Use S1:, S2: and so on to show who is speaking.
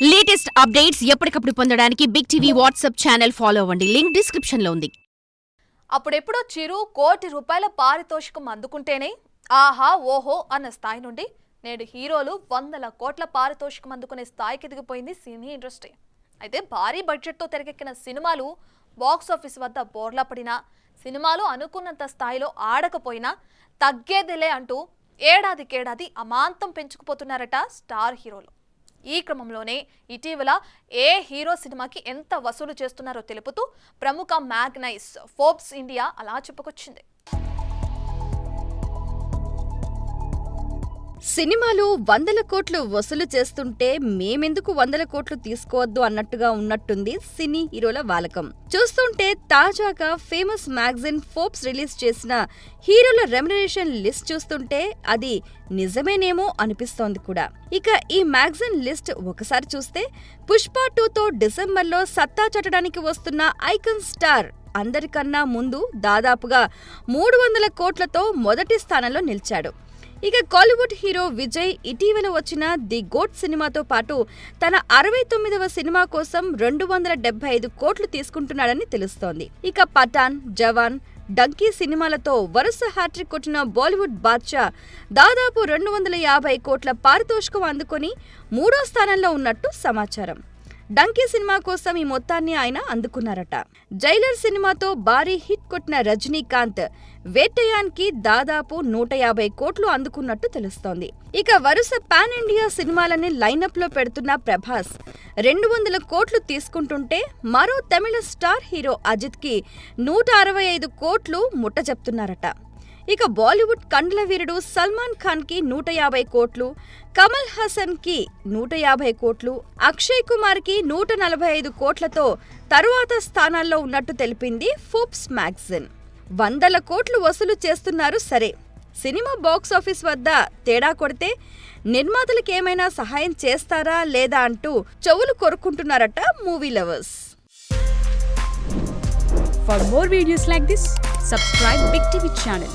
S1: Latest updates ఎప్పటికప్పుడు పొందడానికి big TV WhatsApp channel follow అవ్వండి. లింక్ డిస్క్రిప్షన్ లో ఉంది.
S2: అప్పుడెప్పుడో చిరు ₹1,00,00,000 పారితోషికం అందుకుంటేనే ఆహా ఓహో అన్న స్థాయి నుండి నేడు హీరోలు 100 కోట్ల పారితోషికం అందుకునే స్థాయికి ఎదిగిపోయింది సినీ ఇండస్ట్రీ. అయితే భారీ బడ్జెట్తో తెరకెక్కిన సినిమాలు బాక్సాఫీస్ వద్ద బోర్లా పడినా, సినిమాలు అనుకున్నంత స్థాయిలో ఆడకపోయినా తగ్గేదిలే అంటూ ఏడాదికేడాది అమాంతం పెంచుకుపోతున్నారట స్టార్ హీరోలు. ఈ క్రమంలోనే ఇటీవల ఏ హీరో సినిమాకి ఎంత వసూలు చేస్తున్నారో తెలుపుతూ ప్రముఖ మ్యాగ్నైజ్ ఫోర్బ్స్ ఇండియా అలా చెప్పుకొచ్చింది.
S3: సినిమాలు 100 కోట్లు వసూలు చేస్తుంటే మేమెందుకు 100 కోట్లు తీసుకోవద్దు అన్నట్టుగా ఉన్నట్టుంది సినీ హీరోల వాలకం. చూస్తుంటే తాజాగా ఫేమస్ మ్యాగజైన్ ఫోర్బ్స్ రిలీజ్ చేసిన హీరోల రెమ్యునరేషన్ లిస్ట్ చూస్తుంటే అది నిజమేనేమో అనిపిస్తోంది కూడా. ఇక ఈ మ్యాగజైన్ లిస్ట్ ఒకసారి చూస్తే పుష్ప 2తో డిసెంబర్లో సత్తా చాటడానికి వస్తున్న ఐకాన్ స్టార్ అందరికన్నా ముందు దాదాపుగా 300 కోట్లతో మొదటి స్థానంలో నిలిచాడు. ఇక కాలీవుడ్ హీరో విజయ్ ఇటీవల వచ్చిన ది గోట్ సినిమాతో పాటు తన 69వ సినిమా కోసం 275 కోట్లు తీసుకుంటున్నాడని తెలుస్తోంది. ఇక పఠాన్, జవాన్, డంకీ సినిమాలతో వరుస హ్యాట్రిక్ కొట్టిన బాలీవుడ్ బాద్షా దాదాపు 250 కోట్ల పారితోషికం అందుకొని 3వ స్థానంలో ఉన్నట్టు సమాచారం. డంకీ సినిమా కోసం ఈ మొత్తాన్ని ఆయన అందుకున్నారట. జైలర్ సినిమాతో భారీ హిట్ కొట్టిన రజనీకాంత్ వేటయాన్కి దాదాపు 150 కోట్లు అందుకున్నట్టు తెలుస్తోంది. ఇక వరుస పాన్ ఇండియా సినిమాలని లైనప్ లో పెడుతున్న ప్రభాస్ 200 కోట్లు తీసుకుంటుంటే మరో తమిళ స్టార్ హీరో అజిత్ కి 165 కోట్లు ముట్టజెప్తున్నారట. ఇక బాలీవుడ్ కండల వీరుడు సల్మాన్ ఖాన్ కి 150 కోట్లు, కమల్ హాసన్ కి 150 కోట్లు, అక్షయ్ కుమార్ కి 145 కోట్లతో తరువాత స్థానాల్లో ఉన్నట్టు తెలిపింది ఫోర్బ్స్ మ్యాగజైన్. 100 కోట్లు వసూలు చేస్తున్నారు సరే, సినిమా బాక్సాఫీస్ వద్ద తేడా కొడితే నిర్మాతలకేమైనా సహాయం చేస్తారా లేదా అంటూ చెవులు కొరుక్కుంటున్నారట movie lovers.
S4: For more videos like this, subscribe Big TV channel.